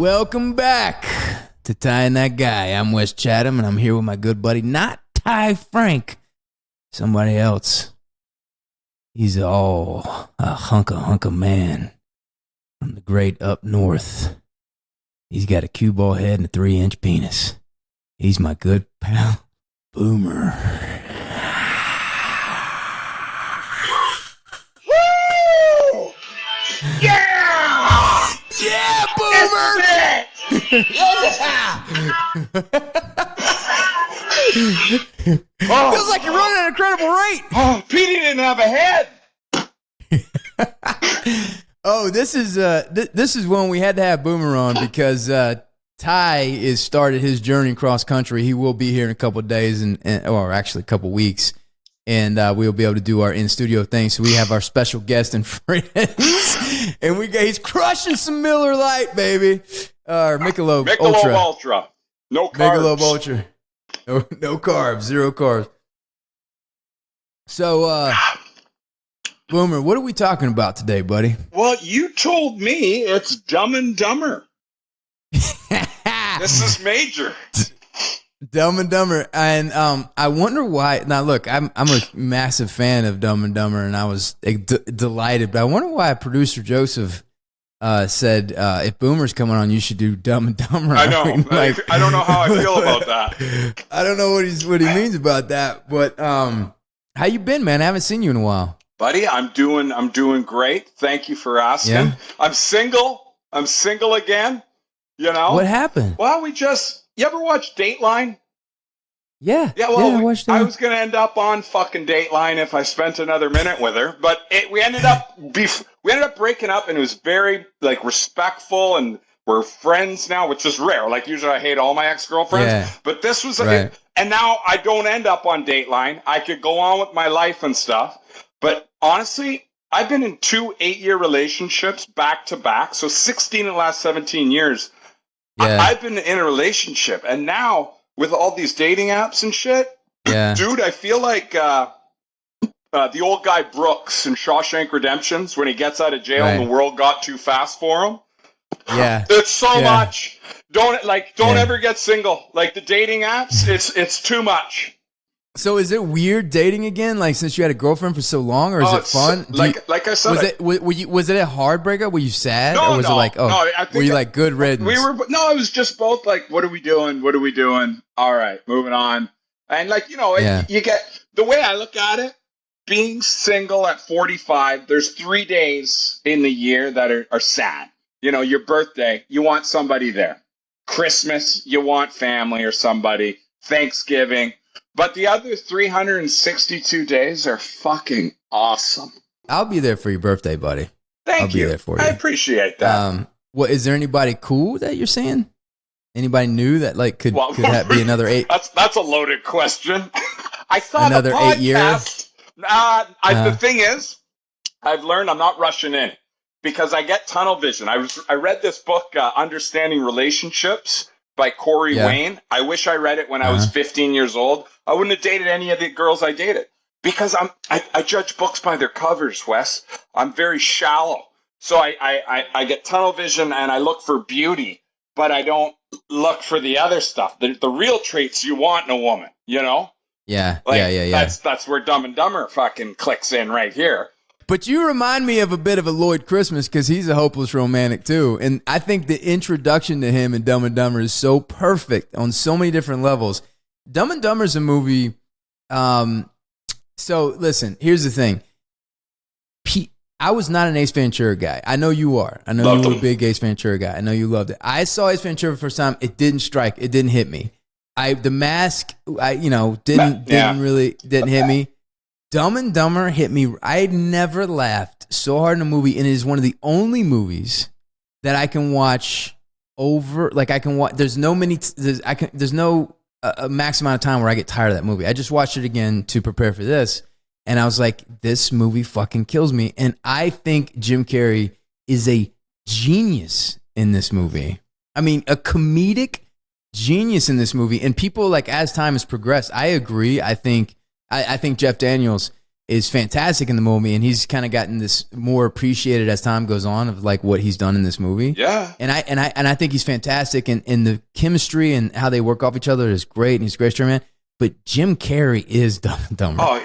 Welcome back to Ty and That Guy. I'm Wes Chatham, and I'm here with my good buddy, not Ty Frank, somebody else. He's all a hunk of man from the great up north. He's got a cue ball head and a 3-inch penis. He's my good pal, Boomer. Woo! Yeah! Yeah, Boomer! Oh. Feels like you're running at an incredible rate. Oh, Petey didn't have a head. Oh, this is when we had to have Boomer on because Ty is started his journey cross country. He will be here in a couple of days or actually a couple of weeks, and we'll be able to do our in studio thing. So we have our special guest and friends, and he's crushing some Miller Lite, baby, or Michelob Ultra. No carbs. Michelob Ultra. No carbs, zero carbs. So, Boomer, what are we talking about today, buddy? Well, you told me it's Dumb and Dumber. This is major. Dumb and Dumber, and I wonder why. Now, look, I'm a massive fan of Dumb and Dumber, and I was delighted. But I wonder why producer Joseph said if Boomer's coming on, you should do Dumb and Dumber. I know. I don't know how I feel about that. I don't know what he means about that. But how you been, man? I haven't seen you in a while, buddy. I'm doing great. Thank you for asking. Yeah. I'm single again. You know what happened? Well, you ever watch Dateline? Yeah. Well, I watched I was going to end up on fucking Dateline if I spent another minute with her, but we ended up breaking up, and it was very respectful, and we're friends now, which is rare. Like usually I hate all my ex-girlfriends, but this was right. And now I don't end up on Dateline. I could go on with my life and stuff, but honestly, I've been in 2 8-year relationships back to back, so 16 in the last 17 years. Yeah. I've been in a relationship, and now with all these dating apps and shit, dude, I feel like the old guy Brooks in Shawshank Redemptions when he gets out of jail and the world got too fast for him. Yeah, it's so much. Don't ever get single. Like the dating apps, it's too much. So is it weird dating again? Like since you had a girlfriend for so long, or is it fun? Like I said, was it a hard breakup? Were you sad, or was it like, were you like good riddance? It was just both. Like, what are we doing? What are we doing? All right, moving on. And you get the way I look at it. Being single at 45, there's 3 days in the year that are sad. You know, your birthday, you want somebody there. Christmas, you want family or somebody. Thanksgiving. But the other 362 days are fucking awesome. I'll be there for your birthday, buddy. Thank you. I'll be there for you. I appreciate that. Is there anybody cool that you're seeing? Anybody new that could that be another 8? That's a loaded question. I saw another the podcast. 8 years. The thing is, I've learned I'm not rushing in because I get tunnel vision. I read this book, Understanding Relationships by Corey Wayne. I wish I read it when I was 15 years old. I wouldn't have dated any of the girls I dated because I judge books by their covers, Wes. I'm very shallow. So I get tunnel vision and I look for beauty, but I don't look for the other stuff, the real traits you want in a woman, you know? Yeah. That's where Dumb and Dumber fucking clicks in right here. But you remind me of a bit of a Lloyd Christmas because he's a hopeless romantic too. And I think the introduction to him in Dumb and Dumber is so perfect on so many different levels. Dumb and Dumber is a movie. So listen, here's the thing. I was not an Ace Ventura guy. I know you are. I know you were a big Ace Ventura guy. I know you loved it. I saw Ace Ventura for the first time. It didn't strike. It didn't hit me. The Mask, didn't hit me. Dumb and Dumber hit me. I had never laughed so hard in a movie, and it is one of the only movies that I can watch over. Like I can watch. There's no a max amount of time where I get tired of that movie. I just watched it again to prepare for this, and I was like, this movie fucking kills me. And I think Jim Carrey is a genius in this movie. I mean, a comedic genius in this movie. And people as time has progressed, I agree. I think Jeff Daniels is fantastic in the movie, and he's kind of gotten this more appreciated as time goes on of like what he's done in this movie. Yeah, and I think he's fantastic, and the chemistry and how they work off each other is great, and he's a great man. But Jim Carrey is Dumb and Dumber. Oh,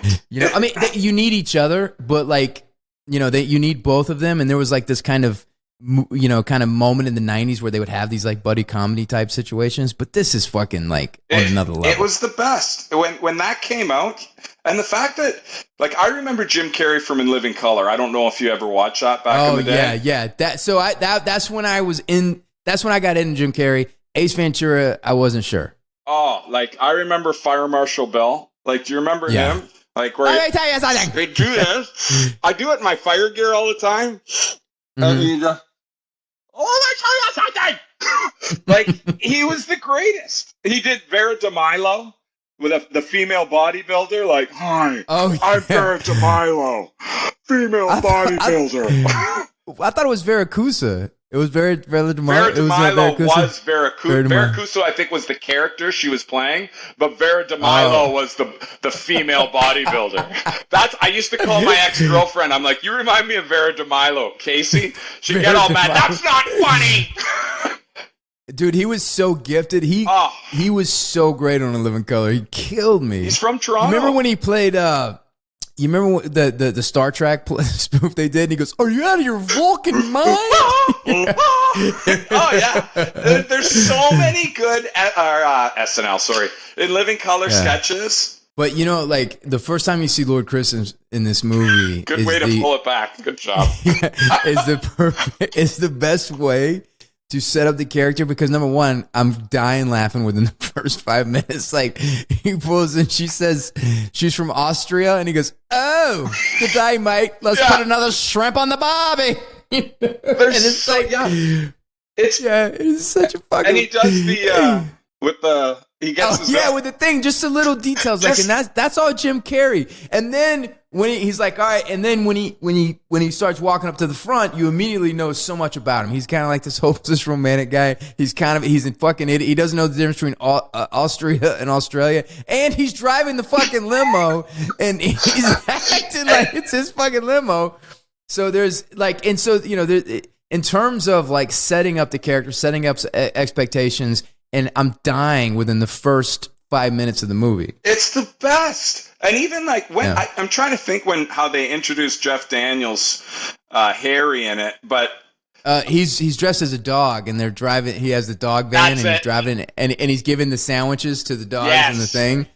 I mean, you need each other, but like you need both of them, and there was like this kind of moment in the 90s where they would have these like buddy comedy type situations, but this is fucking like on another level. It was the best when that came out, and the fact that like I remember Jim Carrey from In Living Color. I don't know if you ever watched that back in the day. Yeah. That's when I was in. That's when I got into Jim Carrey. Ace Ventura, I wasn't sure. Oh, like I remember Fire Marshal Bill. Like, do you remember him? Like, where let me tell you something. They do this. I do it in my fire gear all the time. And he goes, let me tell you something. Like, he was the greatest. He did Vera DeMilo with the female bodybuilder. Like, hi, I'm Vera DeMilo, female bodybuilder. I thought it was Veracusa. It was Vera DeMilo. Vera DeMilo was Veracusa. Veracusa, I think, was the character she was playing, but Vera DeMilo was the female bodybuilder. I used to call my ex-girlfriend. I'm like, you remind me of Vera DeMilo, Casey. She'd get all mad. That's not funny. Dude, he was so gifted. He was so great on A Living Color. He killed me. He's from Toronto. Remember when he played... You remember the Star Trek spoof they did? And he goes, "Are you out of your Vulcan mind?" Oh yeah, there's so many good SNL. Sorry, In Living Color sketches. But like the first time you see Lord Chris in this movie, good way to pull it back. Good job. Is the best way to set up the character, because number one, I'm dying laughing within the first 5 minutes. Like, he pulls in, she says she's from Austria, and he goes, "Oh, good day, mate. Let's put another shrimp on the barbie." It's such a fucking. And he does he gets with the thing, just the little details, like, and that's all Jim Carrey. And then when he's like, all right, and then when he starts walking up to the front, you immediately know so much about him. He's kind of like this hopeless romantic guy. He's a fucking idiot. He doesn't know the difference between Austria and Australia, and he's driving the fucking limo, and he's acting like it's his fucking limo. So there's like, and so in terms of like setting up the character, setting up expectations. And I'm dying within the first 5 minutes of the movie. It's the best. And even like when I'm trying to think how they introduced Jeff Daniels, Harry in it, but he's dressed as a dog, and they're driving. He has the dog van, and he's driving, and he's giving the sandwiches to the dogs and the thing.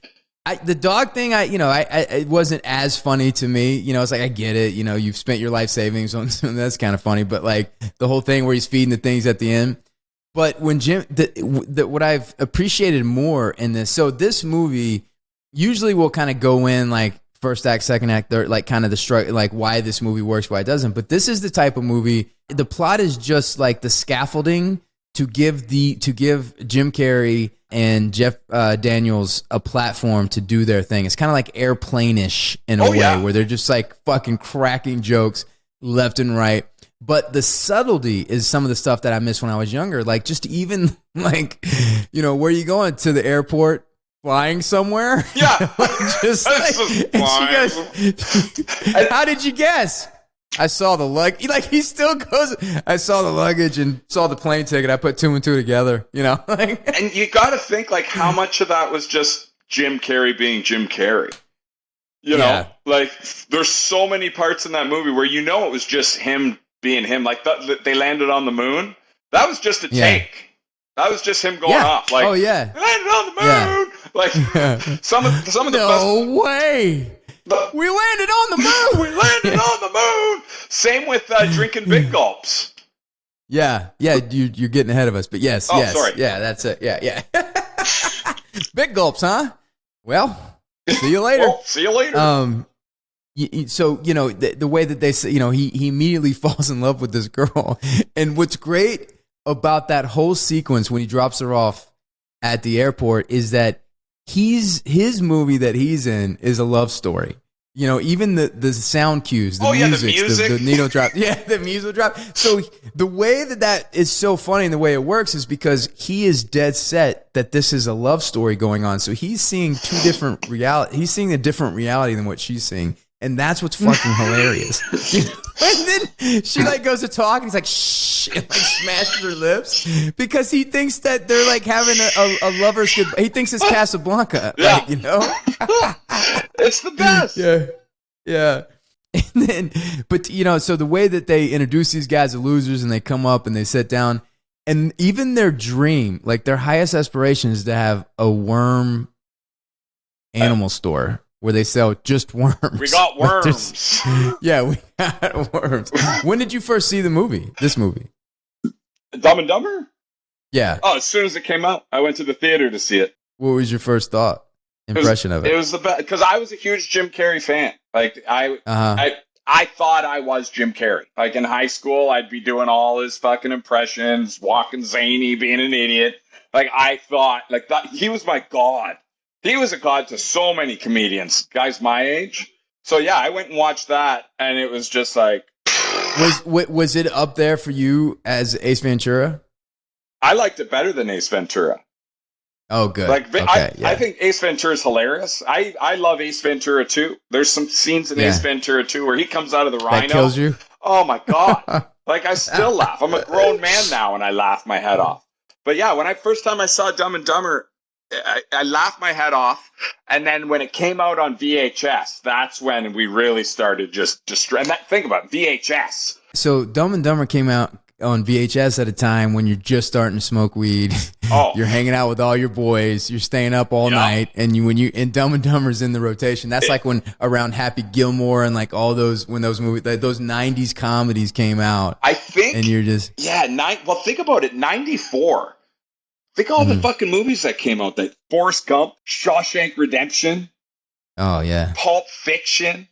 The dog thing, it wasn't as funny to me. It's like, I get it. You've spent your life savings on that's kind of funny, but like the whole thing where he's feeding the things at the end. But when Jim, what I've appreciated more in this, so this movie usually will kind of go in like first act, second act, third, like kind of the struggle, like why this movie works, why it doesn't. But this is the type of movie. The plot is just like the scaffolding to give Jim Carrey and Jeff Daniels a platform to do their thing. It's kind of like Airplane-ish in a way, where they're just like fucking cracking jokes left and right. But the subtlety is some of the stuff that I missed when I was younger. Like, just even like, where are you going? To the airport? Flying somewhere? Yeah. Just how did you guess? I saw the luggage. Like, he still goes, I saw the luggage and saw the plane ticket. I put two and two together, And you got to think, like, how much of that was just Jim Carrey being Jim Carrey? Like, there's so many parts in that movie where it was just him being him. Like, they landed on the moon. That was just a take. That was just him going off. Like, we landed on the moon. Yeah. Like, some of the best. No way. We landed on the moon. We landed on the moon. Same with drinking big gulps. Yeah. You're getting ahead of us, but yes. Sorry. Yeah, that's it. Yeah. Big gulps, huh? Well, see you later. See you later. So, the way that they say, he immediately falls in love with this girl. And what's great about that whole sequence when he drops her off at the airport is that his movie that he's in is a love story. Even the sound cues, the music. The needle drop. Yeah, the music drop. So the way that is so funny and the way it works is because he is dead set that this is a love story going on. So he's seeing two different reality. He's seeing a different reality than what she's seeing. And that's what's fucking hilarious. And then she like goes to talk and he's like, shh, and like smashes her lips because he thinks that they're like having a lover's goodbye. He thinks it's Casablanca, like, you know? It's the best. Yeah. Yeah. And then, but you know, so the way that they introduce these guys as losers and they come up and they sit down and even their dream, like their highest aspiration is to have a worm animal store. Where they sell just worms. We got worms. Yeah, we got worms. When did you first see the movie? This movie? Dumb and Dumber? Yeah. Oh, as soon as it came out, I went to the theater to see it. What was your first impression of it? It was the best because I was a huge Jim Carrey fan. Like I thought I was Jim Carrey. Like in high school, I'd be doing all his fucking impressions, walking zany, being an idiot. Like I thought, like that, he was my god. He was a god to so many comedians, guys my age. So yeah, I went and watched that, and it was just like. Was it up there for you as Ace Ventura? I liked it better than Ace Ventura. Oh, good. Like I think Ace Ventura is hilarious. I love Ace Ventura 2. There's some scenes in Ace Ventura 2 where he comes out of the rhino. That kills you? Oh my god! Like I still laugh. I'm a grown man now, and I laugh my head off. But yeah, when first time I saw Dumb and Dumber. I laughed my head off, and then when it came out on VHS, that's when we really started just and think about it, VHS. So Dumb and Dumber came out on VHS at a time when you're just starting to smoke weed. Oh. You're hanging out with all your boys. You're staying up all night, and and Dumb and Dumber's in the rotation. That's like when around Happy Gilmore and like all those those movies, those '90s comedies came out. I think, and you're just well, think about it, '94. Think of all the fucking movies that came out. That Forrest Gump, Shawshank Redemption. Oh, yeah. Pulp Fiction.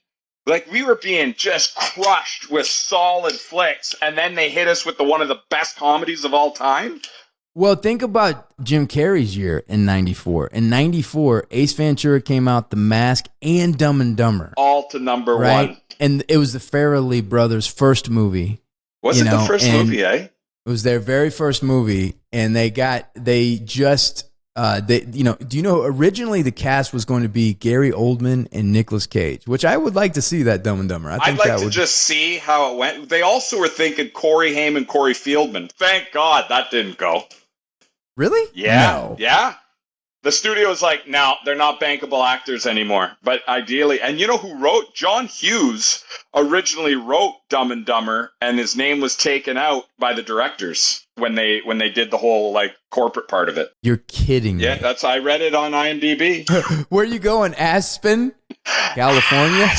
Like, we were being just crushed with solid flicks, and then they hit us with one of the best comedies of all time. Well, think about Jim Carrey's year in '94. In '94, Ace Ventura came out, The Mask, and Dumb and Dumber. All to number one. And it was the Farrelly brothers' first movie. Was it the first movie, eh? It was their very first movie, and do you know, originally the cast was going to be Gary Oldman and Nicolas Cage, which I would like to see that Dumb and Dumber. I'd like to just see how it went. They also were thinking Corey Haim and Corey Feldman. Thank God that didn't go. Really? Yeah. No. Yeah. The studio's like, no, they're not bankable actors anymore. But ideally, and you know who wrote? John Hughes originally wrote Dumb and Dumber, and his name was taken out by the directors when they did the whole like corporate part of it. You're kidding me. Yeah, I read it on IMDb. Where are you going? Aspen, California?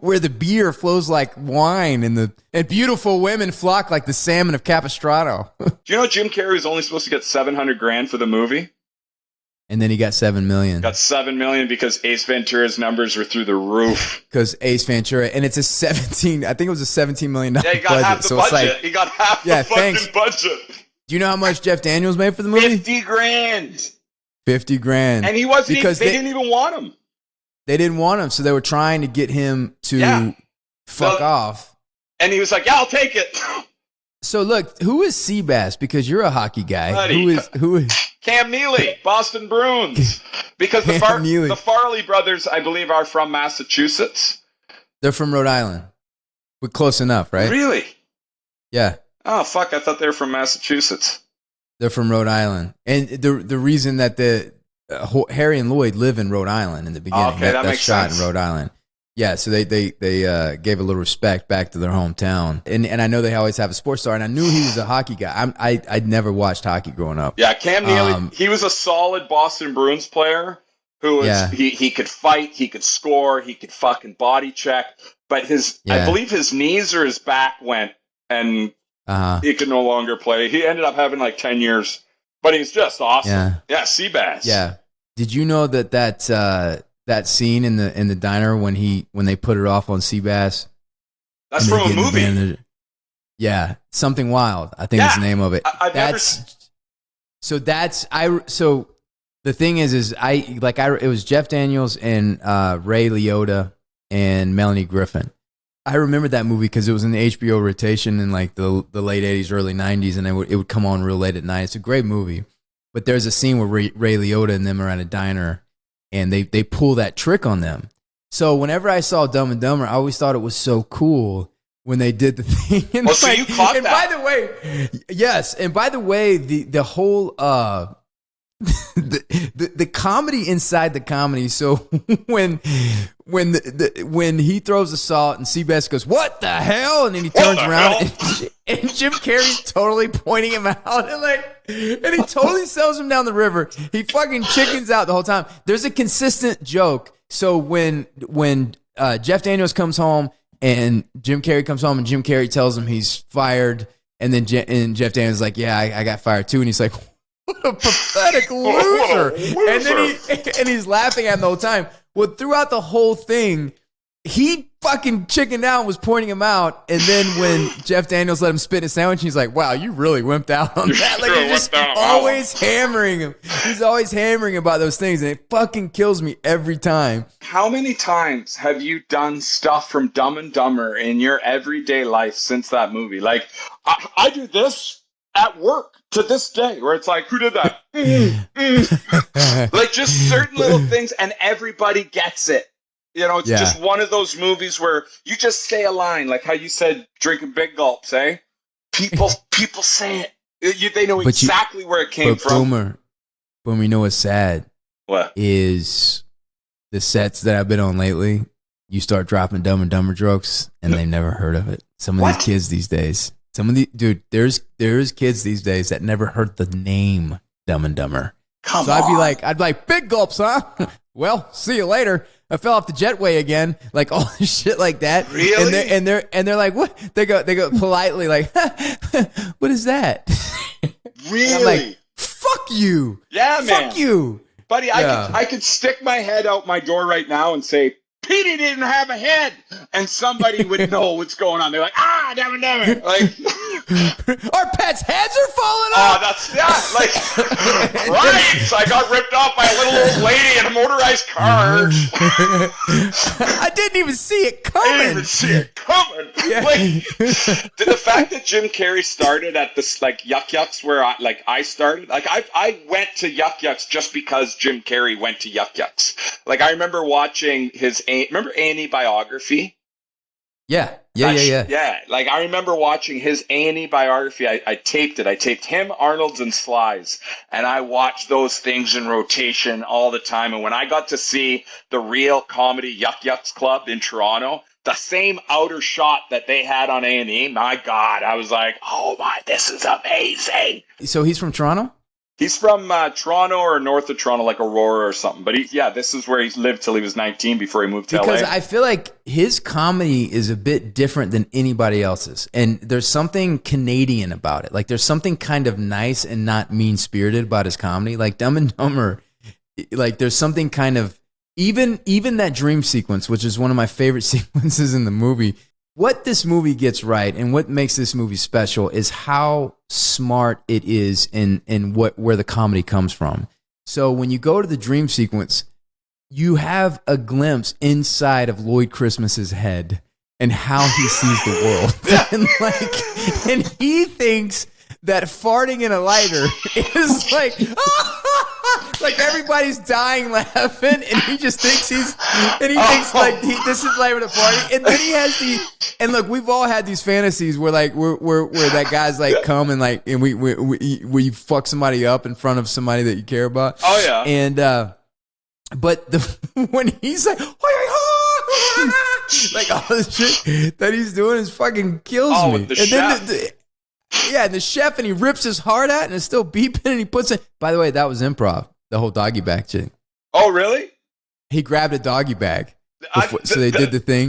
Where the beer flows like wine and beautiful women flock like the salmon of Capistrano. Do you know Jim Carrey was only supposed to get $700,000 for the movie? And then he got $7 million. Got $7 million because Ace Ventura's numbers were through the roof. Because Ace Ventura, and it's I think it was a $17 million budget. Yeah, he got half the budget. He got half the fucking budget. Do you know how much Jeff Daniels made for the movie? $50,000. $50,000. And he wasn't because they didn't even want him. They didn't want him, so they were trying to get him to fuck off. And he was like, yeah, I'll take it. So look, who is Seabass? Because you're a hockey guy. Buddy. Who is Cam Neely, Boston Bruins. Because the Farley brothers, I believe, are from Massachusetts. They're from Rhode Island. We're close enough, right? Really? Yeah. Oh, fuck, I thought they were from Massachusetts. They're from Rhode Island. And the reason that Harry and Lloyd live in Rhode Island in the beginning. Okay, that makes shot sense. In Rhode Island. Yeah, so they gave a little respect back to their hometown, and I know they always have a sports star, and I knew he was a hockey guy. I'd never watched hockey growing up. Yeah, Cam Neely, he was a solid Boston Bruins player who was he could fight, he could score, he could fucking body check, but I believe his knees or his back went, and he could no longer play. He ended up having like 10 years, but he's just awesome. Yeah, Seabass. Yeah. Did you know that scene in the diner when they put it off on Sea-Bass? That's from a movie. Something Wild, I think is the name of it. So the thing is it was Jeff Daniels and Ray Liotta and Melanie Griffin. I remember that movie because it was in the HBO rotation in like the late 80s, early 90s, and it would come on real late at night. It's a great movie. But there's a scene where Ray Liotta and them are at a diner, and they pull that trick on them. So whenever I saw Dumb and Dumber, I always thought it was so cool when they did the thing. And so you caught that. By the way, yes. And by the way, the whole the comedy inside the comedy. So when he throws the salt and Seabass goes, "What the hell?" and then he turns around and Jim Carrey's totally pointing him out and he totally sells him down the river. He fucking chickens out the whole time. There's a consistent joke. So when Jeff Daniels comes home and Jim Carrey comes home and Jim Carrey tells him he's fired, and then Jeff Daniels is like, "Yeah, I got fired too," and he's like, "What a pathetic loser!" And then he's laughing at him the whole time. Well, throughout the whole thing, he fucking chickened out and was pointing him out. And then when Jeff Daniels let him spit his sandwich, he's like, "Wow, you really wimped out on that." Like, he's just always hammering him. He's always hammering about those things, and it fucking kills me every time. How many times have you done stuff from Dumb and Dumber in your everyday life since that movie? Like, I do this at work to this day, where it's like, who did that? Like, just certain little things, and everybody gets it. You know, it's just one of those movies where you just say a line, like how you said, drinking big gulps, eh? People say it. They know exactly where it came from. Boomer, you know what's sad? What? Is the sets that I've been on lately, you start dropping Dumb and Dumber jokes, and they've never heard of it. Some of these kids these days. There's kids these days that never heard the name Dumb and Dumber. Come on. I'd be like, big gulps, huh? Well, see you later. I fell off the jetway again. Like all this shit like that. Really? And they're like, what? They go politely like, what is that? Really? I'm like, fuck you. Yeah, man. Fuck you. Buddy, I could stick my head out my door right now and say, Petey didn't have a head, and somebody would know what's going on. They're like, Dumb and Dumber. Like, our pets' heads are falling off. Like, right. So I got ripped off by a little old lady in a motorized car. I didn't even see it coming. Yeah. Like, the fact that Jim Carrey started at this, like, Yuck Yucks where I started, like, I went to Yuck Yucks just because Jim Carrey went to Yuck Yucks. Like, I remember watching remember A&E Biography? Yeah. Like, I remember watching his A&E Biography. I taped it. I taped him, Arnold's, and Sly's. And I watched those things in rotation all the time. And when I got to see the real comedy Yuck Yucks Club in Toronto, the same outer shot that they had on A&E, my God, I was like, oh my, this is amazing. So he's from Toronto? He's from Toronto or north of Toronto, like Aurora or something. But this is where he lived till he was 19 before he moved to LA. Because I feel like his comedy is a bit different than anybody else's. And there's something Canadian about it. Like, there's something kind of nice and not mean-spirited about his comedy. Like, Dumb and Dumber, like, there's something kind of, even that dream sequence, which is one of my favorite sequences in the movie. What this movie gets right and what makes this movie special is how smart it is in where the comedy comes from. So when you go to the dream sequence, you have a glimpse inside of Lloyd Christmas's head and how he sees the world. and he thinks that farting in a lighter is like everybody's dying laughing, and he just thinks this is like a party. And then he has and look, we've all had these fantasies where where that guy's like come and like, and we fuck somebody up in front of somebody that you care about. Oh yeah. And but when he's like like all this shit that he's doing is fucking kills me. The chef. Then the chef, and he rips his heart out and it's still beeping, and he puts it. By the way, that was improv. The whole doggy bag shit. Oh, really? He grabbed a doggy bag, so they did the thing.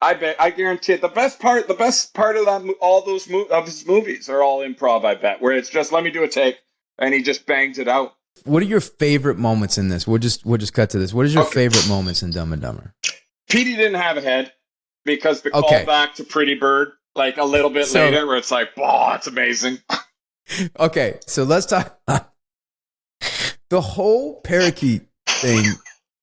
I guarantee it. The best part of that, all those of his movies are all improv. I bet, where it's just let me do a take, and he just bangs it out. What are your favorite moments in this? We'll just cut to this. What is your favorite moments in Dumb and Dumber? Petey didn't have a head because the call back to Pretty Bird, like a little bit later, where it's like, oh, it's amazing. Okay, so let's talk. The whole parakeet thing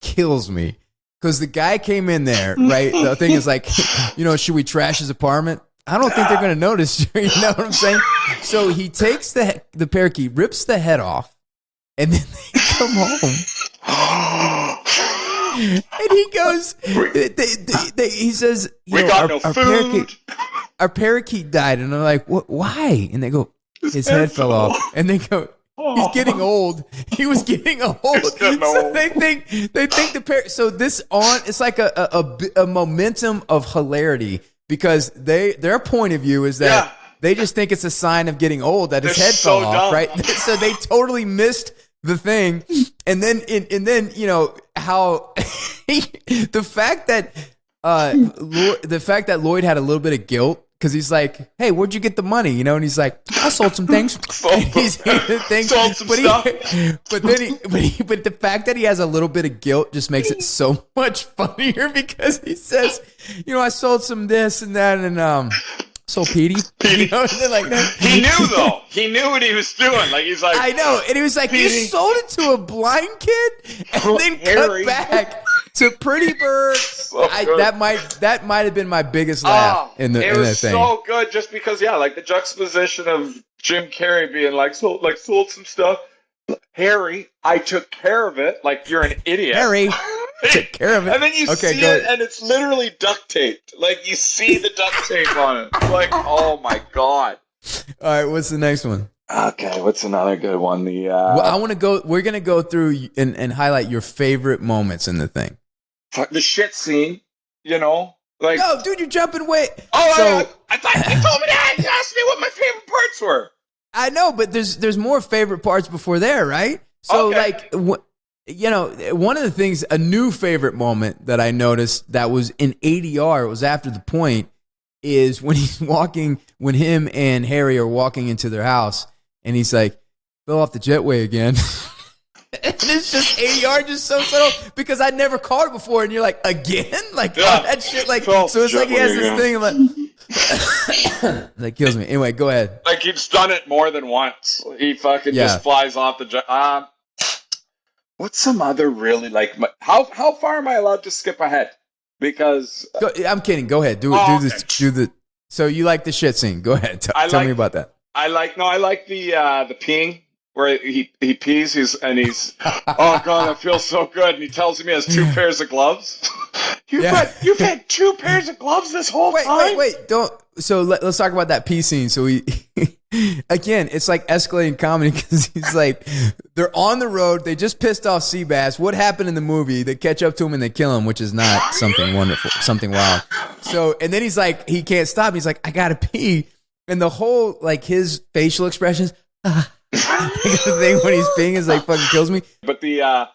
kills me because the guy came in there, right? The thing is like, should we trash his apartment? I don't think they're going to notice. You know what I'm saying? So he takes the parakeet, rips the head off, and then they come home. And he goes, he says, we got no food. Our parakeet died. And I'm like, what? Why? And they go, his head fell off. And they go, he's getting old. He was getting old. So they think the parrot. So it's like a momentum of hilarity because their point of view is that they just think it's a sign of getting old that his head fell off, right? So they totally missed the thing. And then you know how the fact that Lloyd had a little bit of guilt. Because he's like, hey, where'd you get the money? You know, and he's like, I sold some things. Sold some stuff. But the fact that he has a little bit of guilt just makes it so much funnier because he says, you know, I sold some this and that and sold Petey. You know, like that. He knew though. He knew what he was doing. Like he's like, I know, and he was like, Petey. You sold it to a blind kid, and then Harry. Cut back to Pretty Bird. That might have been my biggest laugh in that thing. It was so good, just because like the juxtaposition of Jim Carrey being like sold some stuff. Harry, I took care of it. Like you're an idiot. Harry took care of it. And then you see it, and it's literally duct taped. Like you see the duct tape on it. It's like, oh my god. All right, what's the next one? Okay, what's another good one? Well, I want to go. We're gonna go through and highlight your favorite moments in the thing. The shit scene, you know, like no, dude, you're jumping way. Oh, so, I thought you told me that. You asked me what my favorite parts were. I know, but there's more favorite parts before there, right? So like, you know, one of the things, a new favorite moment that I noticed that was in ADR, it was after the point, is when when him and Harry are walking into their house, and he's like, fell off the jetway again. And it's just ADR, just so subtle because I never caught it before, and you're like, again, like all that shit, like so it's like he has this thing like that kills me. Anyway, go ahead. Like he's done it more than once. He fucking just flies off the jet. What's some other really like? How far am I allowed to skip ahead? Because I'm kidding. Go ahead. Do the. So you like the shit scene? Go ahead. Tell me about that. I like the peeing. Where he pees, he's oh god, that feels so good, and he tells him he has 2 pairs of gloves. You've had 2 pairs of gloves this whole time. Wait, don't. So let's talk about that pee scene. So again, it's like escalating comedy because he's like, they're on the road, they just pissed off Seabass. What happened in the movie? They catch up to him and they kill him, which is not something wonderful, something wild. So and then he's like, he can't stop. He's like, I gotta pee, and the whole like his facial expressions. The thing when he's peeing is like fucking kills me. But the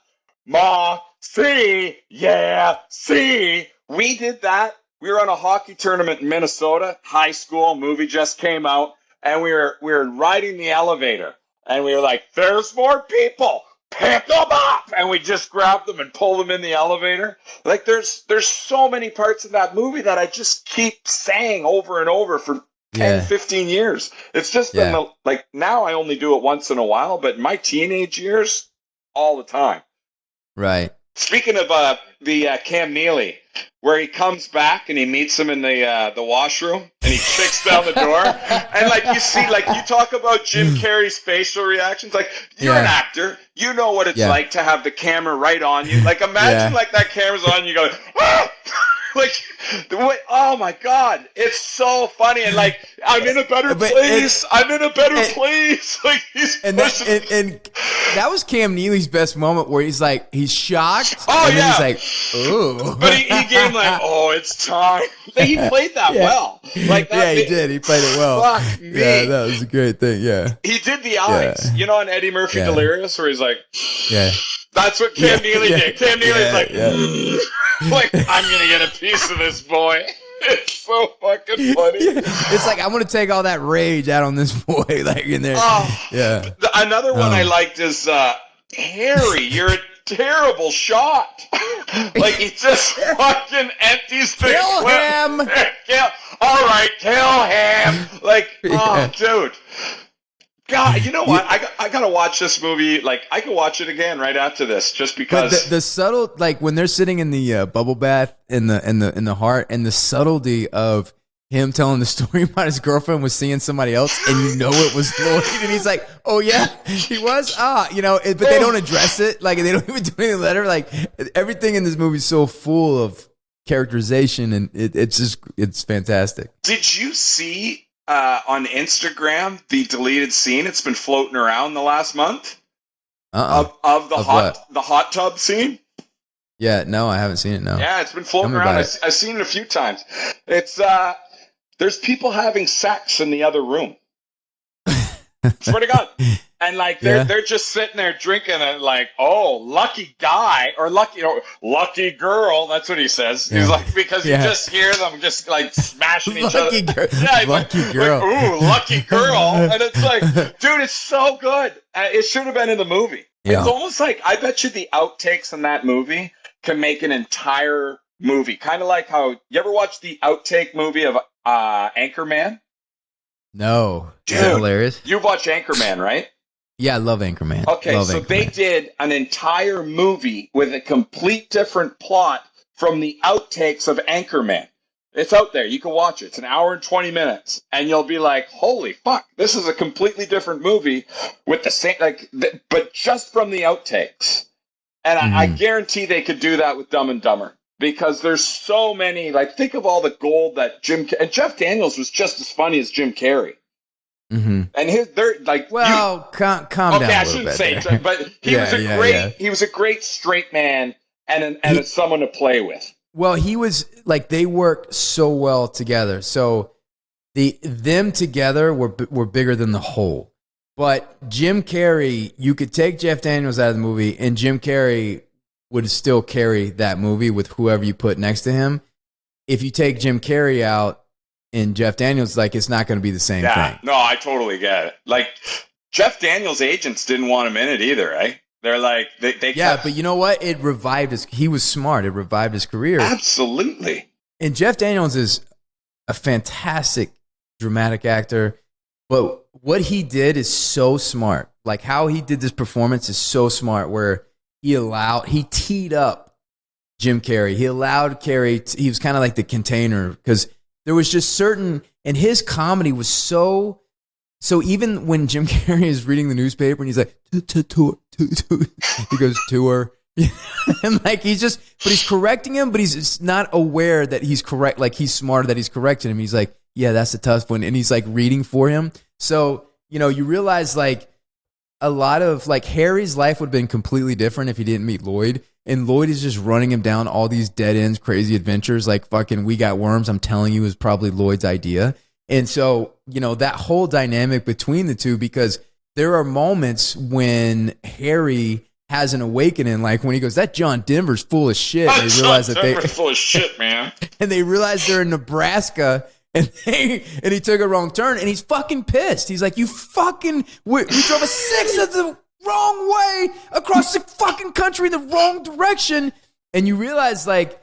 see, we did that. We were on a hockey tournament in Minnesota, high school, movie just came out, and we were riding the elevator, and we were like, "There's more people, pick them up!" And we just grabbed them and pulled them in the elevator. Like there's so many parts of that movie that I just keep saying over and over for 10, 15 years. It's just been like now I only do it once in a while, but in my teenage years, all the time. Right. Speaking of the Cam Neely, where he comes back and he meets him in the washroom and he kicks down the door, and like you see, like you talk about Jim Carrey's facial reactions, like you're an actor, you know what it's like to have the camera right on you. Like imagine like that camera's on you, go. Ah! Like, oh my god, it's so funny, and like I'm in a better place. I'm in a better place. Like he's and that was Cam Neely's best moment where he's like he's shocked. Oh and then he's like, ooh. But he gave like, oh, it's time. He played that well. Like that. Yeah, he did. He played it well. Fuck me. Yeah, that was a great thing. Yeah. He did the eyes. You know, on Eddie Murphy Delirious, where he's like, yeah. That's what Cam Neely did. Cam Neely's like, like, I'm going to get a piece of this boy. It's so fucking funny. It's like, I'm going to take all that rage out on this boy, like in there. Another one I liked is, Harry, you're a terrible shot. Like, he just fucking empties the Kill him. All right, kill him. Like, oh, dude. God, you know what? I gotta watch this movie. Like, I could watch it again right after this, just because. But the subtle, like when they're sitting in the bubble bath in the heart, and the subtlety of him telling the story about his girlfriend was seeing somebody else, and you know it was Lloyd, and he's like, "Oh yeah, he was." But they don't address it. Like they don't even do anything later. Like everything in this movie is so full of characterization, and it's fantastic. Did you see on Instagram the deleted scene? It's been floating around the last month of the hot tub scene. Yeah, no, I haven't seen it. No. Yeah, it's been floating around. I've seen it a few times. It's there's people having sex in the other room. Swear to God. And like they're just sitting there drinking and like, oh, lucky guy or lucky girl. That's what he says. He's like, because you just hear them just like smashing each other. Lucky girl. Like, ooh, lucky girl. And it's like, dude, it's so good. It should have been in the movie. Yeah. It's almost like, I bet you the outtakes in that movie can make an entire movie. Kind of like how, you ever watch the outtake movie of Anchorman? No. Dude, is that hilarious? You watch Anchorman, right? Yeah, I love Anchorman. Okay, so they did an entire movie with a complete different plot from the outtakes of Anchorman. It's out there. You can watch it. It's an hour and 20 minutes. And you'll be like, holy fuck, this is a completely different movie with the same, but just from the outtakes. And I guarantee they could do that with Dumb and Dumber. Because there's so many, like, think of all the gold that and Jeff Daniels was just as funny as Jim Carrey. Mm-hmm. And they're like, calm down. Okay, I shouldn't say, but he was a great straight man and someone to play with. Well, he was like, they worked so well together. So them together were bigger than the whole. But Jim Carrey, you could take Jeff Daniels out of the movie, and Jim Carrey would still carry that movie with whoever you put next to him. If you take Jim Carrey out and Jeff Daniels, like, it's not going to be the same thing. No, I totally get it. Like, Jeff Daniels' agents didn't want him in it either, right? They're like, but you know what? It revived he was smart. It revived his career. Absolutely. And Jeff Daniels is a fantastic dramatic actor, but what he did is so smart. Like, how he did this performance is so smart, where he teed up Jim Carrey. He allowed Carrey, he was kind of like the container, because there was just and his comedy was so even when Jim Carrey is reading the newspaper and he's like, tour, he goes, tour. And like, but he's correcting him, but he's not aware that he's correct. Like, he's smarter that he's correcting him. He's like, yeah, that's a tough one. And he's like reading for him. So, you realize like, a lot of like Harry's life would have been completely different if he didn't meet Lloyd. And Lloyd is just running him down all these dead ends, crazy adventures. Like fucking We Got Worms, I'm telling you, is probably Lloyd's idea. And so, that whole dynamic between the two, because there are moments when Harry has an awakening, like when he goes, that John Denver's full of shit. And they realize that Denver's full of shit, man. And they realize they're in Nebraska. And he took a wrong turn, and he's fucking pissed. He's like, we drove a 6 of the wrong way across the fucking country, the wrong direction. And you realize, like,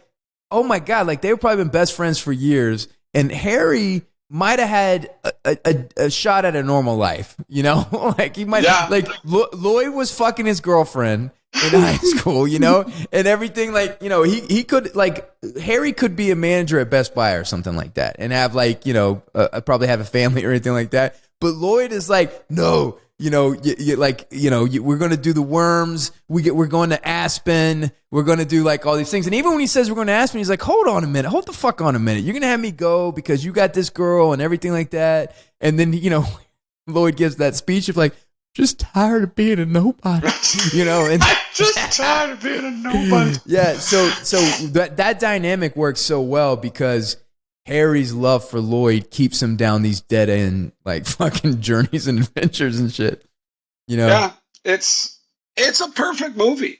oh my God, like, they've probably been best friends for years. And Harry might have had a shot at a normal life, like he might, like Lloyd was fucking his girlfriend in high school, and everything, like, he could, like, Harry could be a manager at Best Buy or something like that and have, like, probably have a family or anything like that. But Lloyd is like, no, we're going to do the worms. We're going to Aspen. We're going to do like all these things. And even when he says we're going to Aspen, he's like, hold on a minute. Hold the fuck on a minute. You're going to have me go because you got this girl and everything like that. And then, Lloyd gives that speech of like, just tired of being a nobody, and I'm just tired of being a nobody. Yeah. So that dynamic works so well because Harry's love for Lloyd keeps him down these dead end, like, fucking journeys and adventures and shit. Yeah, it's a perfect movie.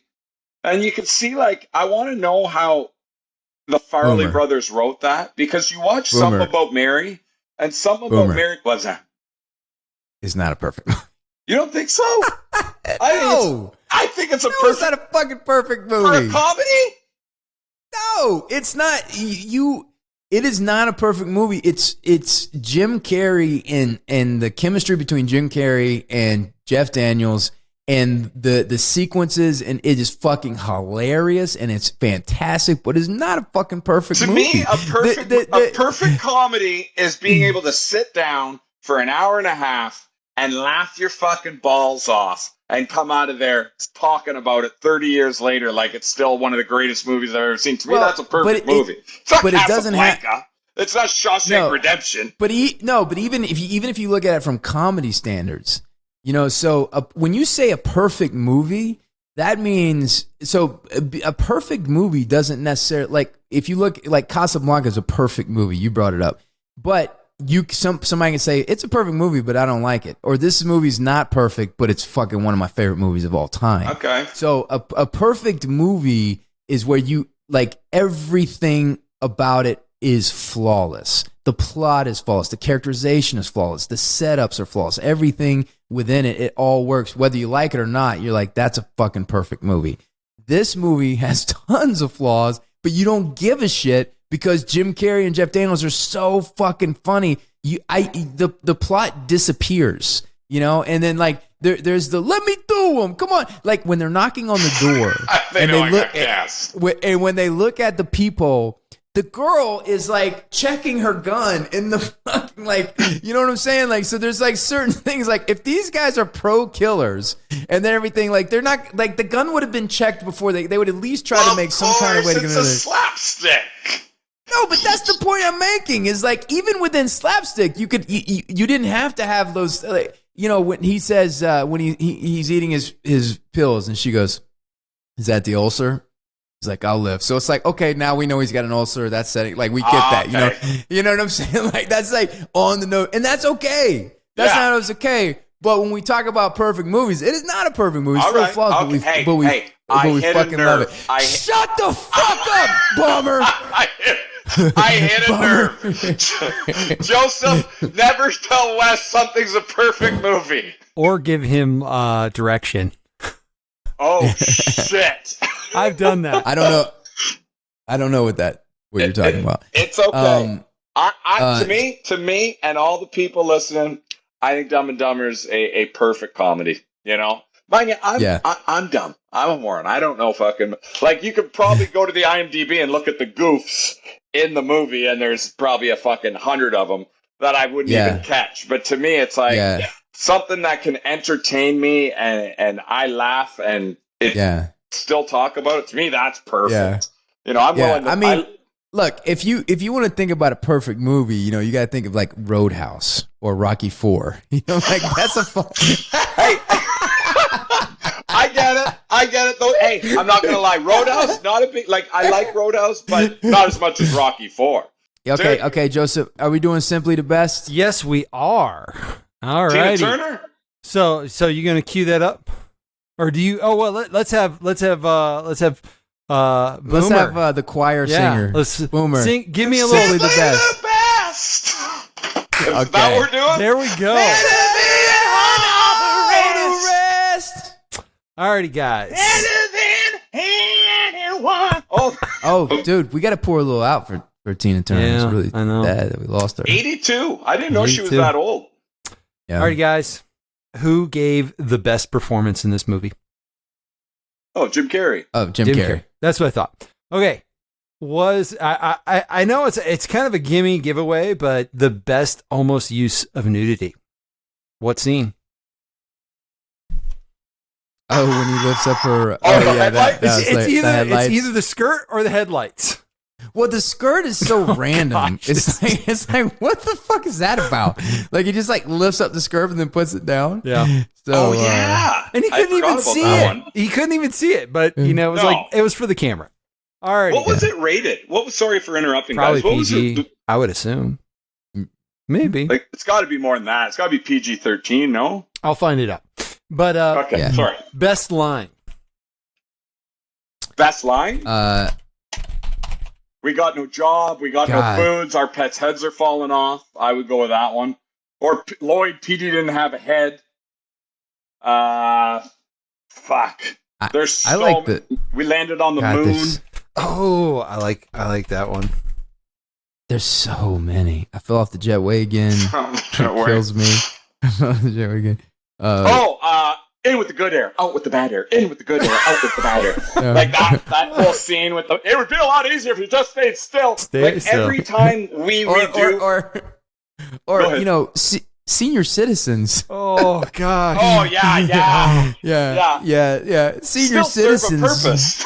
And you can see, like, I want to know how the Farley brothers wrote that, because you watch Something About Mary, and Something About Mary was that. It's not a perfect movie. You don't think so? I think it's It's not a fucking perfect movie. For a comedy? No, it's not. It is not a perfect movie. It's Jim Carrey and the chemistry between Jim Carrey and Jeff Daniels and the sequences, and it is fucking hilarious, and it's fantastic, but it's not a fucking perfect movie. To me, a perfect comedy is being able to sit down for an hour and a half and laugh your fucking balls off and come out of there talking about it 30 years later like it's still one of the greatest movies I've ever seen. To me, that's a perfect movie. It's not Casablanca. It's not Shawshank Redemption. But even if you look at it from comedy standards, so when you say a perfect movie, that means a perfect movie doesn't necessarily, like, if you look, like, Casablanca is a perfect movie. You brought it up, but somebody can say it's a perfect movie, but I don't like it, or this movie's not perfect, but it's fucking one of my favorite movies of all time. Okay, so a perfect movie is where you, like, everything about it is flawless. The plot is flawless. The characterization is flawless. The setups are flawless. Everything within it, it all works. Whether you like it or not, you're like, that's a fucking perfect movie. This movie has tons of flaws, but you don't give a shit because Jim Carrey and Jeff Daniels are so fucking funny. The plot disappears, and then, like, there's the let me through them. Come on, like, when they're knocking on the door and when they look at the people. The girl is, like, checking her gun in the fucking, like, you know what I'm saying? Like, so there's, like, certain things, like, if these guys are pro killers and then everything, like, they're not, like, the gun would have been checked before they would at least try to make some kind of way to get into it. It's a slapstick. No, but that's the point I'm making, is, like, even within slapstick, you didn't have to have those, like, when he says, when he's eating his pills and she goes, is that the ulcer? He's like, I'll live. So it's like, okay, now we know he's got an ulcer. That's setting. Like, we get that, okay. You know what I'm saying? Like, that's, like, on the note, and that's okay. That's not always okay. But when we talk about perfect movies, it is not a perfect movie. It's full of flaws, but we fucking love it. Shut the fuck up, Bomber. I hit a nerve. Joseph, never tell Wes something's a perfect movie. Or give him direction. Oh, shit. I've done that. I don't know what you're talking about. It's okay. To me, and all the people listening, I think Dumb and Dumber is a perfect comedy. Mind you, I'm dumb. I'm a moron. I don't know fucking, like, you could probably go to the IMDb and look at the goofs in the movie, and there's probably a fucking 100 of them that I wouldn't even catch. But to me, it's like something that can entertain me, and I laugh, and still talk about it. To me, that's perfect. I'm willing to, I mean, look, if you want to think about a perfect movie, you got to think of, like, Roadhouse or Rocky IV. Like, that's a fun. Hey, I get it though. Hey, I'm not gonna lie, Roadhouse, not a big, like, I like Roadhouse, but not as much as Rocky IV. Okay, Joseph, are we doing Simply the Best? Yes, we are. All right. Tina Turner. So you gonna cue that up? Or do you? Oh well, let's have Boomer. Let's have the choir singer. Boomer. Sing. Give me a little. Simply the best. Is that what we're doing? There we go. Alrighty, guys. Oh, dude, we got to pour a little out for Tina Turner. Yeah, it's really I know. bad that we lost her. 82. I didn't know she was that old. Yeah. Alrighty, guys. Who gave the best performance in this movie? Oh, Jim Carrey. Oh, Jim Carrey. That's what I thought. Okay. I know it's kind of a giveaway, but the best almost use of nudity. What scene? Oh, when he lifts up her. It's either the skirt or the headlights. Well, the skirt is so random. Gosh, it's like, what the fuck is that about? Like, he just, like, lifts up the skirt and then puts it down. Yeah. So, and he couldn't even see it. One. He couldn't even see it, but it was like, it was for the camera. All right. What was it rated? Sorry for interrupting, probably guys. What PG. was it? I would assume. Maybe. Like, it's got to be more than that. It's got to be PG-13. No. I'll find it out. But okay, sorry. Best line. Best line. We got no job. We got no foods. Our pets' heads are falling off. I would go with that one. Or Lloyd, Petey didn't have a head. Fuck. We landed on the moon. Oh, I like that one. There's so many. I fell off the jetway again. It kills me. I fell off the jetway again. in with the good air, out with the bad air, in with the good air, out with the bad air. Like that whole scene with it would be a lot easier if you just stayed still. Every time we redo... Or you know, senior citizens. Oh gosh. Oh yeah. Senior citizens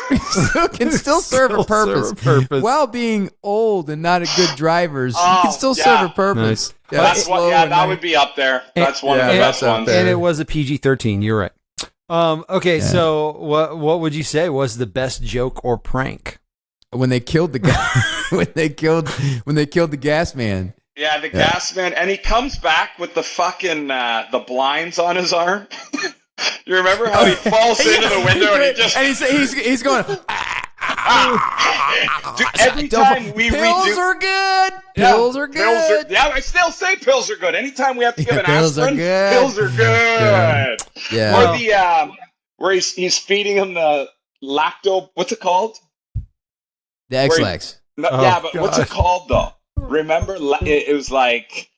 can still serve a purpose while being old and not a good drivers. You can still serve a purpose. Nice. Yeah, that would be up there. That's one of the best ones. And it was a PG-13. You're right. Okay, so what would you say was the best joke or prank? When they killed the guy. when they killed the gas man. Yeah, the gas man, and he comes back with the fucking the blinds on his arm. You remember how he falls into the window and he's going. Dude, every time we pills are good. Pills are good. I still say pills are good. Anytime we have to give an pills aspirin, are good. Pills are good. Yeah. Or the where he's feeding him the lacto. What's it called? The X-Lax. But what's it called though? Remember, it was like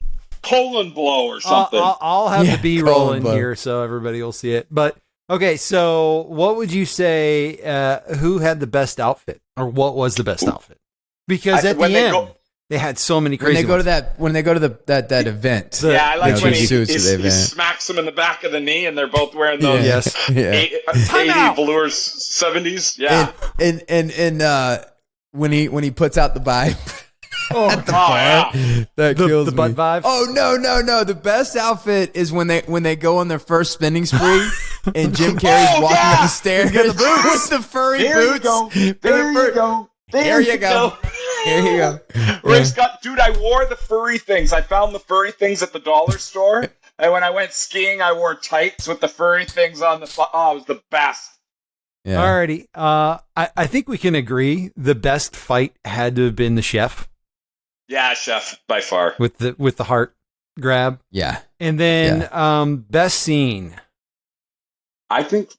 colon blow or something. I'll have the B-roll in here so everybody will see it. But okay, so what would you say? Who had the best outfit, or what was the best outfit? Because at the end, they had so many crazy. When they go to that event. I like when he smacks them in the back of the knee, and they're both wearing those 80 velours 70s. Yeah, and when he puts out the vibe. That kills the butt me. vibe. Oh no! The best outfit is when they go on their first spinning spree, and Jim Carrey's walking up the stairs with the furry boots. There you go. There you go. Where he's got, dude, I wore the furry things. I found the furry things at the dollar store, and when I went skiing, I wore tights with the furry things on the. Oh, it was the best. Yeah. Alrighty. I think we can agree the best fight had to have been the chef. Yeah, chef by far with the heart grab. Yeah, and then best scene. I think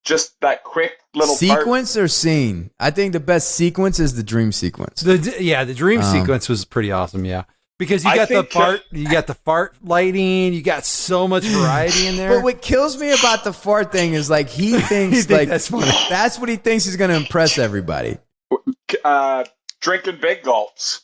just that quick little sequence or scene. I think the best sequence is the dream sequence. The dream sequence was pretty awesome. Yeah, because you got the fart lighting. You got so much variety in there. But what kills me about the fart thing is like he thinks like that's funny. That's what he thinks he's going to impress everybody. Drinking big gulps.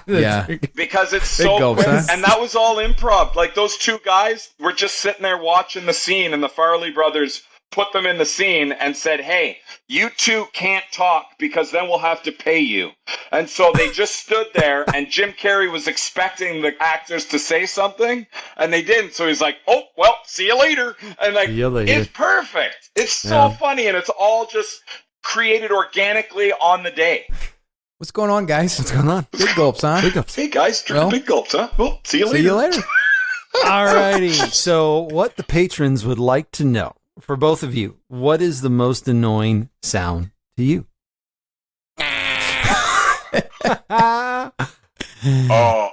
Yeah, because it's so gulps, quick, huh? and that was all improv. Like those two guys were just sitting there watching the scene, and the Farley brothers put them in the scene and said, "Hey, you two can't talk because then we'll have to pay you." And so they just stood there, and Jim Carrey was expecting the actors to say something, and they didn't. So he's like, "Oh, well, see you later." And like, it's perfect. It's so funny, and it's all just created organically on the day. What's going on, guys? What's going on? Big gulps, huh? Big gulps. Hey, guys, drink big gulps, huh? Well, see you later. Alrighty. So, what the patrons would like to know, for both of you, what is the most annoying sound to you? Real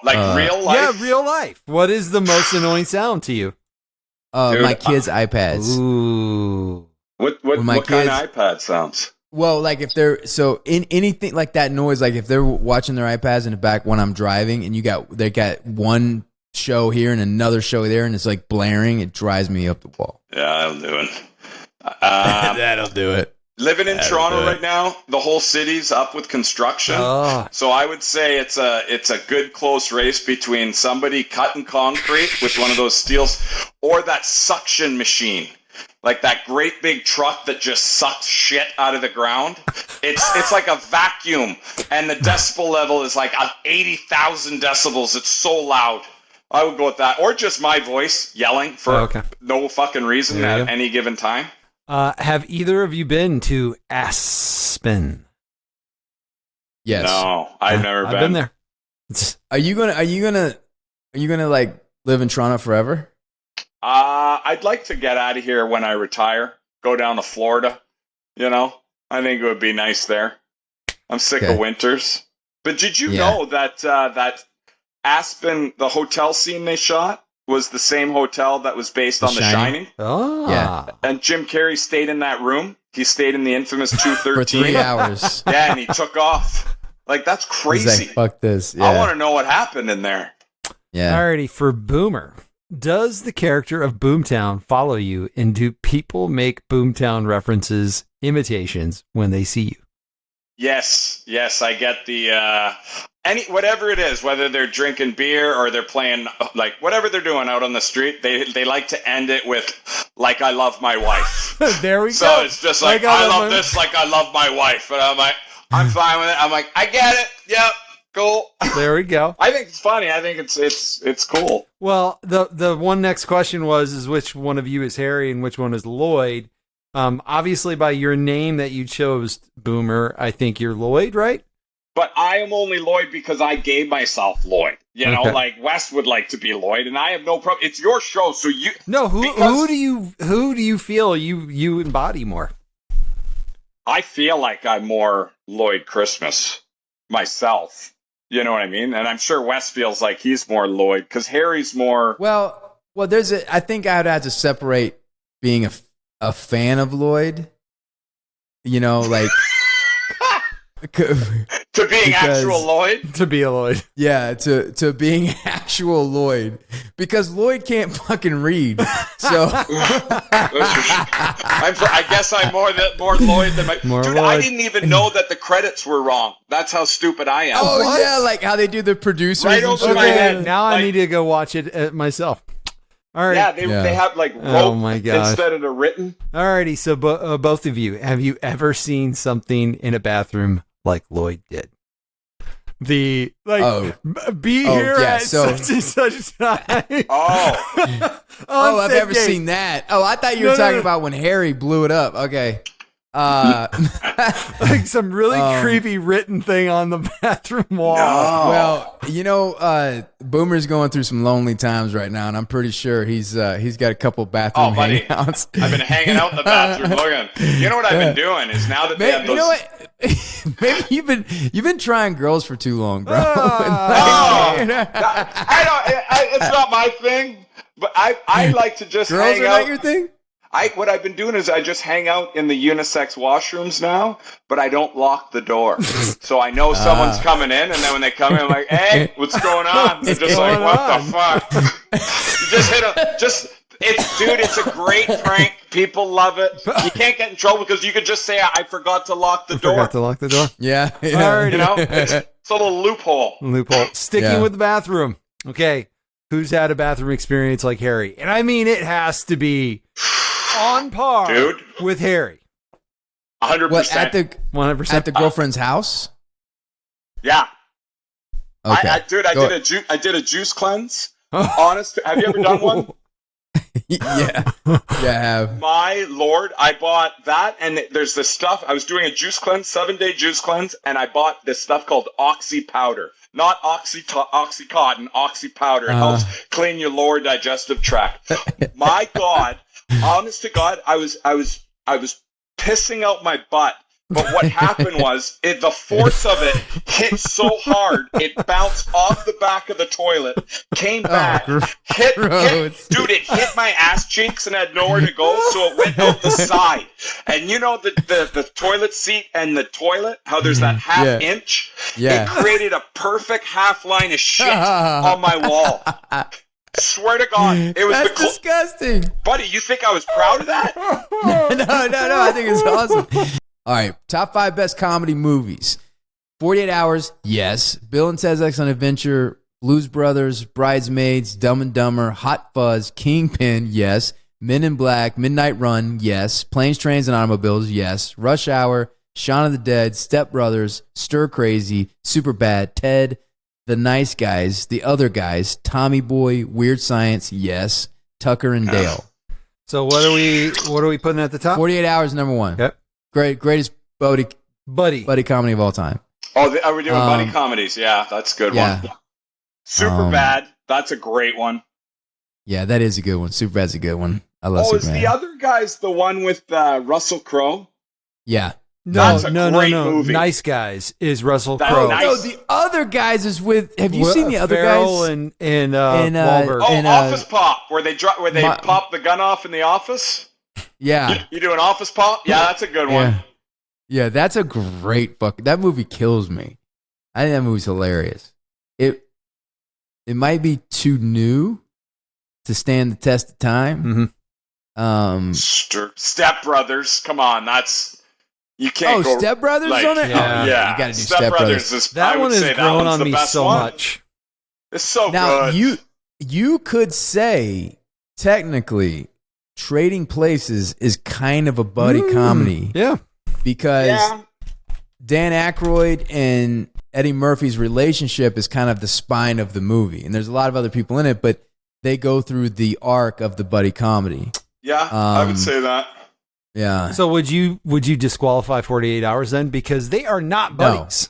life? Yeah, real life. What is the most annoying sound to you? Dude, my kids' iPads. Ooh. What kind of iPad sounds? Well, like if they're in anything like that noise, like if they're watching their iPads in the back when I'm driving, and they got one show here and another show there, and it's like blaring, it drives me up the wall. Yeah, that'll do it. That'll do it. Living in Toronto right now, the whole city's up with construction. Oh. So I would say it's a good close race between somebody cutting concrete with one of those steels or that suction machine. Like that great big truck that just sucks shit out of the ground. It's like a vacuum, and the decibel level is like 80,000 decibels. It's so loud. I would go with that. Or just my voice yelling for no fucking reason at any given time. Have either of you been to Aspen? Yes. No, I've never been. I've been there. Are you gonna like live in Toronto forever? I'd like to get out of here when I retire. Go down to Florida. You know, I think it would be nice there. I'm sick of winters. But did you know that that Aspen, the hotel scene they shot, was the same hotel that was based on The Shining? Oh, yeah. And Jim Carrey stayed in that room. He stayed in the infamous 213 for 3 hours. Yeah, and he took off. Like that's crazy. He's like, fuck this. Yeah. I want to know what happened in there. Yeah. Alrighty, for Boomer. Does the character of Boomtown follow you, and do people make Boomtown references, imitations when they see you? Yes, I get the whatever it is, whether they're drinking beer or they're playing, like whatever they're doing out on the street, they like to end it with "like I love my wife." There we go. So it's just like I love this, like I love my wife, and I'm like, I'm fine with it. I'm like, I get it. Yep. Cool. There we go. I think it's funny. I think it's cool. Well, the one next question is which one of you is Harry and which one is Lloyd? Obviously, by your name that you chose, Boomer, I think you're Lloyd, right? But I am only Lloyd because I gave myself Lloyd. You know, like Wes would like to be Lloyd, and I have no problem. It's your show, so you. No, who do you feel you embody more? I feel like I'm more Lloyd Christmas myself. You know what I mean? And I'm sure Wes feels like he's more Lloyd because Harry's more. Well, I think I'd have to separate being a fan of Lloyd. You know, like. To being actual Lloyd? To be a Lloyd. Yeah, to being actual Lloyd. Because Lloyd can't fucking read. So I guess I'm more Lloyd than my dude, Lloyd. I didn't even know that the credits were wrong. That's how stupid I am. Oh, what? Yeah, like how they do the producers. Right over my head. Now I need to go watch it myself. All right. Yeah, they have like wrote instead of the written. Alrighty, so both of you, have you ever seen something in a bathroom like Lloyd did? Be here at such and such time. I've never seen that. Oh, I thought you were talking about when Harry blew it up. Okay. Like some really creepy written thing on the bathroom wall. No. Well, you know, Boomer's going through some lonely times right now, and I'm pretty sure he's got a couple bathroom hangouts. I've been hanging out in the bathroom looking. You know what I've been doing is now that they have those. You know what? Maybe you've been trying girls for too long, bro. I don't. It's not my thing, but I like to just girls hang are out. Not your thing. What I've been doing is I just hang out in the unisex washrooms now, but I don't lock the door. So I know someone's coming in, and then when they come in, I'm like, hey, what's going on? They're just like, what the fuck? You just hit it's a great prank. People love it. You can't get in trouble because you could just say, I forgot to lock the door. Forgot to lock the door? Yeah. You know, it's a little loophole. Sticking with the bathroom. Okay. Who's had a bathroom experience like Harry? And I mean, it has to be on par with Harry. 100%. What, at the 100% at the girlfriend's house? Yeah. Okay. I did a juice cleanse. Honest, have you ever done one? Yeah, I have. My Lord, I bought that, and there's this stuff. I was doing a juice cleanse, 7-day juice cleanse, and I bought this stuff called Oxy powder. Not Oxycontin, Oxy powder. It helps clean your lower digestive tract. My God, honest to God, I was pissing out my butt. But what happened was, the force of it hit so hard, it bounced off the back of the toilet, came back, hit, it hit my ass cheeks and had nowhere to go, so it went out the side. And you know the toilet seat and the toilet, how there's that half inch? Yeah. It created a perfect half line of shit on my wall. Swear to God, it was disgusting. Buddy, you think I was proud of that? No, I think it's awesome. All right, top 5 best comedy movies. 48 Hours, yes. Bill and Ted's Excellent Adventure, Blues Brothers, Bridesmaids, Dumb and Dumber, Hot Fuzz, Kingpin, yes. Men in Black, Midnight Run, yes. Planes, Trains, and Automobiles, yes. Rush Hour, Shaun of the Dead, Step Brothers, Stir Crazy, Superbad, Ted, The Nice Guys, The Other Guys, Tommy Boy, Weird Science, yes. Tucker and Dale. So what are we putting at the top? 48 Hours, number 1. Yep. Greatest buddy comedy of all time. Oh, are we doing buddy comedies? Yeah, that's a good one. Superbad, that's a great one. Yeah, that is a good one. Superbad's a good one. I love Superbad. Is The Other Guys the one with Russell Crowe? Yeah. No. Movie. Nice Guys is Russell Crowe. No, The Other Guys is with. Have you seen The Other Guys? And Wahlberg. Office Pop, where they pop the gun off in the office. Yeah. You do an Office Pop? Yeah, that's a good one. Yeah, that's a great that movie kills me. I think that movie's hilarious. It might be too new to stand the test of time. Step Brothers. Come on, that's you can't. Oh, Step Brothers on it. Yeah, you got to do Step Brothers. That one has grown on me so much. It's so now, good. You could say technically, Trading Places is kind of a buddy comedy. Yeah, because Dan Aykroyd and Eddie Murphy's relationship is kind of the spine of the movie, and there's a lot of other people in it, but they go through the arc of the buddy comedy. Yeah, I would say that. Yeah. So would you disqualify 48 Hours then? Because they are not buddies.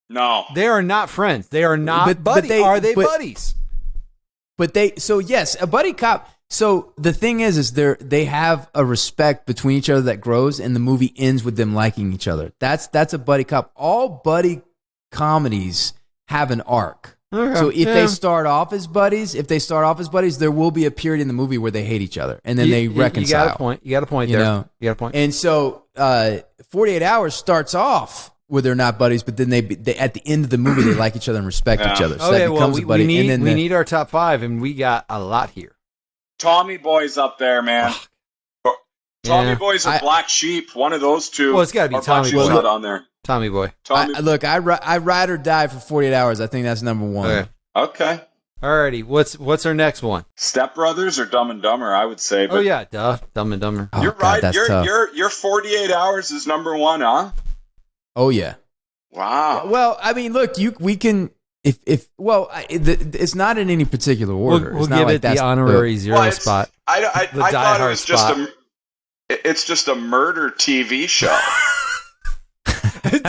No. They are not friends. They are not buddies. Are they buddies? But yes, a buddy cop. So the thing is they have a respect between each other that grows, and the movie ends with them liking each other. That's a buddy cop. All buddy comedies have an arc. Okay. So if they start off as buddies, there will be a period in the movie where they hate each other, and then they reconcile. You got a point there. You got a point. And so 48 Hours starts off where they're not buddies, but then they at the end of the movie they like each other and respect each other. So that becomes a buddy. We need our top 5, and we got a lot here. Tommy Boy's up there, man. Tommy Boy's a Black Sheep. One of those two. Well, it's got to be Tommy Boy. Not on there. Tommy Boy. Look, I ride or die for 48 Hours. I think that's number 1. Okay. Alrighty. What's our next one? Step Brothers or Dumb and Dumber? I would say. But Dumb and Dumber. You're right. Your 48 Hours is number 1, huh? Oh yeah. Wow. Well, I mean, look, we can. It's not in any particular order. We'll give it the honorary zero spot. I thought it was it's just a murder TV show. It's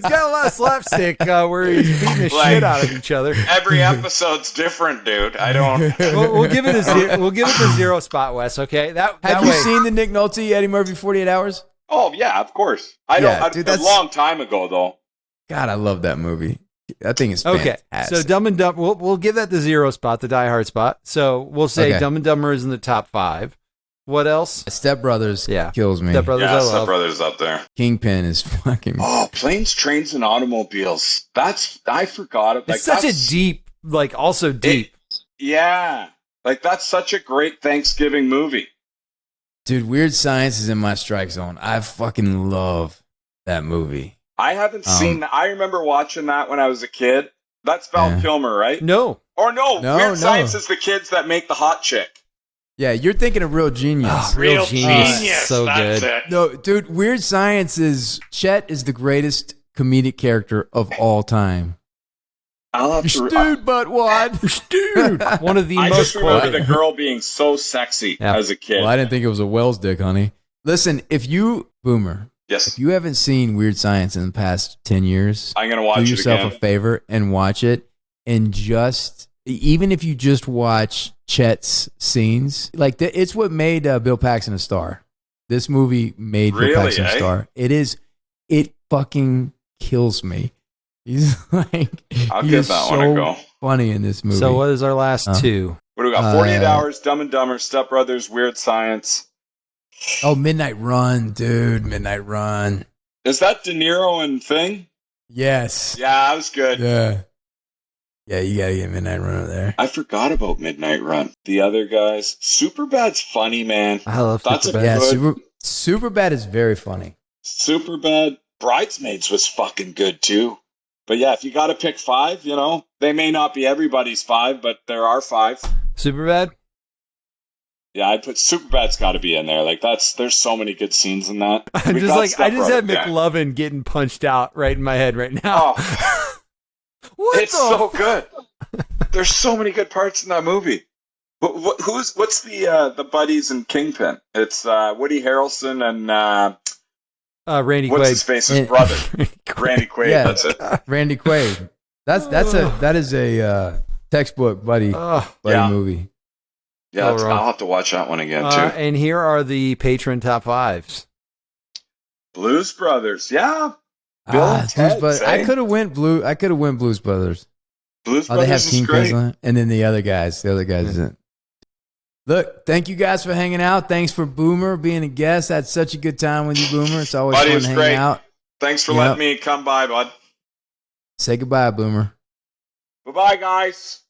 got a lot of slapstick where he's beating the shit out of each other. Every episode's different, dude. I don't. We'll give it the zero spot, Wes. Okay. Have you seen the Nick Nolte Eddie Murphy 48 Hours? Oh yeah, of course. Dude, a long time ago though. God, I love that movie. I think it's fantastic. Okay. So Dumb and Dumber, we'll give that the zero spot, the Die Hard spot. So we'll say Dumb and Dumber is in the top 5. What else? Step Brothers kills me. Step Brothers, Step Brothers up there. Kingpin is fucking. Oh, Planes, Trains, and Automobiles. I forgot it. It's such a deep, also deep. That's such a great Thanksgiving movie. Dude, Weird Science is in my strike zone. I fucking love that movie. I haven't seen that. I remember watching that when I was a kid. That's Val Kilmer, right? No. Or no. Weird Science is the kids that make the hot chick. Yeah, you're thinking of Real Genius. Real Genius. So that's good. It. No, dude, Weird Science is... Chet is the greatest comedic character of all time. Dude, but what? Dude. One of the most... I just remember the girl being so sexy as a kid. Well, I didn't think it was a Wells dick, honey. Listen, Boomer... Yes. If you haven't seen Weird Science in the past 10 years, I'm going to watch it again. Do yourself a favor and watch it. And even if you just watch Chet's scenes, it's what made Bill Paxton a star. This movie made Bill Paxton a star. It fucking kills me. He's I'll give that one a go. Funny in this movie. So what is our last two? What do we got? 48 Hours, Dumb and Dumber, Step Brothers, Weird Science. Oh, Midnight Run, dude. Midnight Run. Is that De Niro and Thing? Yes. Yeah, that was good. Yeah. Yeah, you got to get Midnight Run over there. I forgot about Midnight Run. The other guys. Superbad's funny, man. I love Superbad. Yeah, Superbad is very funny. Superbad. Bridesmaids was fucking good, too. But yeah, if you got to pick 5, they may not be everybody's 5, but there are 5. Superbad? Yeah, I'd put Superbad's got to be in there. There's so many good scenes in that. I just had McLovin getting punched out right in my head right now. Oh. It's so good. There's so many good parts in that movie. What's the buddies in Kingpin? It's Woody Harrelson and Randy Quaid. What's his face's brother? Randy Quaid. Yeah, that's it. Randy Quaid. That is a textbook buddy movie. Yeah, I'll have to watch that one again too. And here are the patron top 5s. Blues Brothers, yeah. Bill and Ted, I could have went Blues Brothers. Blues Brothers they have is great. And then the other guys. Look, thank you guys for hanging out. Thanks for Boomer being a guest. I had such a good time with you, Boomer. It's always fun to hang out. Thanks for letting me come by, bud. Say goodbye, Boomer. Bye-bye, guys.